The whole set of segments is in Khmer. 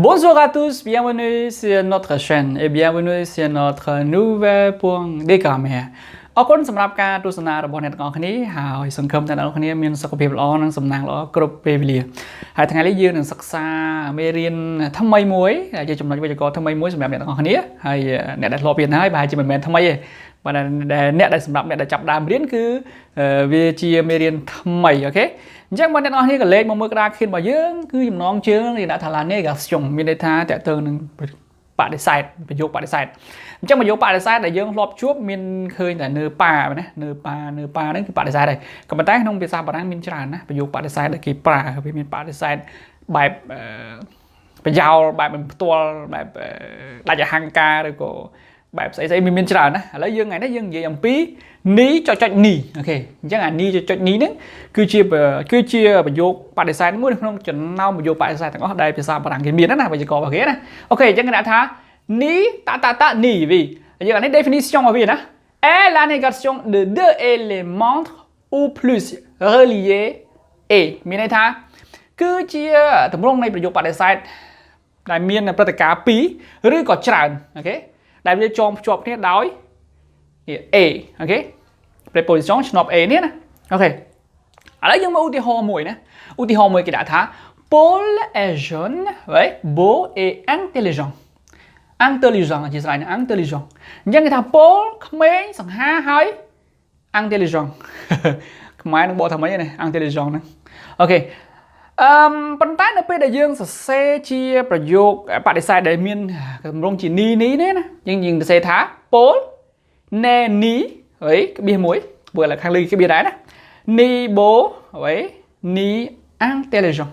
Bonjour à tous, bienvenue sur notre chaîne et bienvenue sur notre nouvel point de grammaire អរគុណសម្រាប់ការទស្សនារបស់អ្នកទាំងអស់គ្នាហើយសង្ឃឹមថាអ្នកទាំងអស់គ្នាមានសុខភាពល្អនិងសំណាងល្អគ្រប់ពេលវេលាហើយថ្ងៃនេះយើងនឹងសិក្សាមេរៀនថ្មីមួយជាចំណុចវេយ្យាករណ៍ថ្មីមួយសម្រាប់អ្នកទាំងអស់គ្នាហើយអ្នកដែលធ្លាប់រៀនហើយប្រហែលជាមិនមែនថ្មីទេបាទអ្នកដែលសម្រាប់អ្នកដែលចាប់ដើមរៀនគឺវាជាមេរៀនថ្មីអូខេអញ្ចឹងបងអ្នកទាំងអស់គ្នាក៏លេខមកមើលក្តារខៀនរបស់យើងគឺចំណងជើងគេដាក់ថា la négation មានន័យថាតើតើនឹងបដិសេធប្រយោគបដិសេធអញ្ចឹងប្រយោគបដិសេធដែលយើងធ្លាប់ជួបមានឃើញតែនៅប៉ាណានៅប៉ាហ្នឹងគឺបដិសេធហើយក៏ប៉ុន្តែក្នុងភាសាបារាំងមានច្រើនណាប្រយោគបដិសេធដែលគេប្រើវាមានបដិសេធបែបប្រយោលបែបមិនផ្ទាល់បែបដាច់អហង្ការឬក៏បែបស្អីមានច្រើនណាឥឡូវយើងថ្ងៃនេះយើងនិយាយអំពីនីចុចនីអូខេអញ្ចឹងអានីចុចនីហ្នឹងគឺជាប្រយោគបដិសេធមួយក្នុងចំណោមប្រយោគបដិសេធទាំងអស់ដែលភាសាបារាំងគេមានណាវេយ្យាករណ៍របស់គេណាអូខេអញ្ចឹងគេដាក់ថាni ta ni vì giờ cái définition của nó est la négation de deux éléments ou plus reliés et មានន័យថាគឺជាទម្រង់នៃប្រយោគបដិសេធដែលមានព្រឹត្តិការណ៍ពីរឬក៏ច្រើនអូខេដែលវាចងភ្ជាប់គ្នាដោយ a អូខេ preposition ឆ្នប់ a នេះណាអូខេឥឡូវយើងមកឧទាហរណ៍មួយណាឧទាហរណ៍មួយគេដាក់ថា Paul est jeune, ouais, beau et intelligent intelligent ជាស្រ័យ intelligent អញ្ចឹងគេថា Paul ក្មេងសង្ហាហើយ intelligent ខ្មែរនឹងបកថាម៉េចណា intelligent ហ្នឹងអូខេប៉ុន្តែនៅពេលដែលយើងសរសេរជាប្រយោគបដិសេធដែលមានទម្រង់ជានីនេះណាយើងសរសេរថា Paul n'est ni ហើយក្បៀសមួយព្រោះឥឡូវខាងលើក្បៀសដែរណា ni beau ហើយ ni intelligent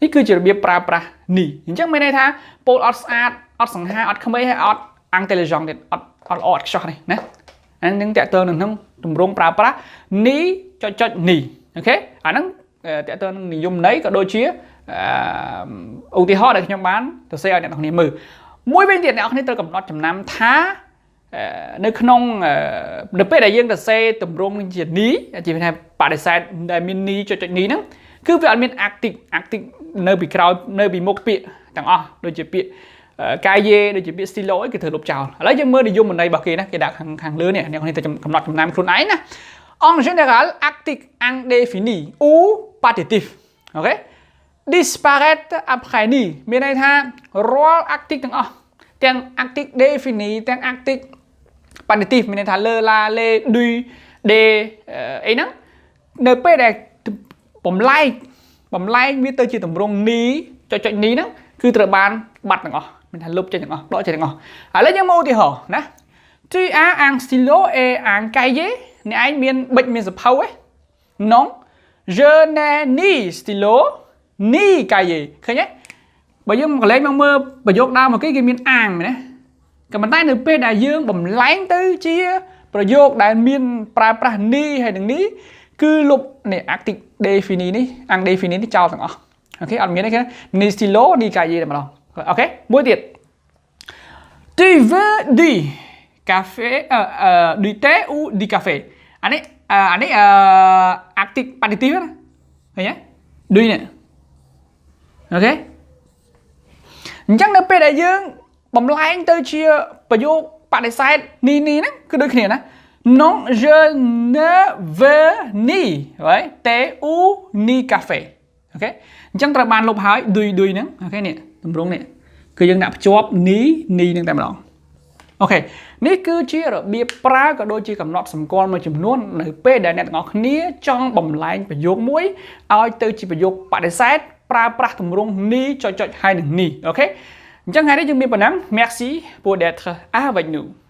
នេះគឺជារបៀបប្រើប្រាស់នេះអញ្ចឹងមានន័យថាពោលអត់ស្អាតអត់សង្ហាអត់ក្មេងហើយអត់ intelligent ទៀតអត់ល្អអត់ខ្ចោះនេះណាអានឹងតើតើនឹងទម្រង់ប្រើប្រាស់នេះចុចនេះអូខេអាហ្នឹងតើតើនឹងនិយមន័យក៏ដូចជាឧទាហរណ៍ដែលខ្ញុំបានសរសេរឲ្យអ្នកនរគ្នាមើលមួយវិញទៀតអ្នកនរគ្នាត្រូវកំណត់ចំណាំថានៅក្នុងនៅពេលដែលយើងសរសេរទម្រង់ជានេះជាថាបដិសេធដែលមាននេះចុចនេះហ្នឹងគឺវាអត់មាន active នៅពីក្រោយនៅពីមុខពាក្យទាំងអស់ដូចជាពាក្យកាយេដូចជាពាក្យ stylo អីគឺត្រូវលុបចោលឥឡូវយើងមើលនិយមន័យរបស់គេណាគេដាក់ខាងលើនេះអ្នកនរទៅកំណត់ចំណាំខ្លួនឯងណា en général actif indéfini ou partitif អូខេ disparaître après ni មានន័យថារាល់ actif ទាំងអស់ទាំង actif défini ទាំង actif partitif មានន័យថាលើឡាលេឌុយដេអីហ្នឹងនៅពេលដែលបំលែងវាទៅជាទម្រង់នីចុចនេះហ្នឹងគឺត្រូវបានបាត់ទាំងអស់មានថាលុបចេញទាំងអស់ដកចេញទាំងអស់ឥឡូវយើងមកឧទាហរណ៍ណា Tu as un stylo et un cahier អ្នកឯងមានប៊ិចមានសភៅឯង Non je n'ai ni stylo ni cahier ឃើញទេបើយើងកន្លែងមកមើលប្រយោគដើមមកគេមានអាងមែនទេក៏ប៉ុន្តែនៅពេលដែលយើងបំលែងទៅជាប្រយោគដែលមានប្រើប្រាស់នីហើយនឹងនេះគឺលុបនេះ active défini នេះ undéfini នេះចោលទាំងអស់អូខេអត់មានទេនេះ stylo នេះ cahier តែម្ដងអូខេមួយទៀត Tu veux du café du thé ou du café អានេះ active partitif ណាឃើញទេ du នេះអូខេអញ្ចឹងនៅពេលដែលយើងបំលែងទៅជាប្រយោគបដិសេធនេះហ្នឹងគឺដូចគ្នាណា Non je ne veux ni thé ou ni café អូខេអញ្ចឹងត្រូវបានលុបហើយឌុយហ្នឹងអូខេនេះទម្រង់នេះគឺយើងដាក់ភ្ជាប់នីហ្នឹងតែម្ដងអូខេនេះគឺជារបៀបប្រើក៏ដូចជាកំណត់សម្គាល់មួយចំនួននៅពេលដែលអ្នកទាំងអស់គ្នាចង់បំលែងប្រយោគមួយឲ្យទៅជាប្រយោគបដិសេធប្រើប្រាស់ទម្រង់នីចុចហើយនឹងនេះអូខេអញ្ចឹងថ្ងៃនេះយើងមានប៉ុណ្ណឹង Merci pour être avec nous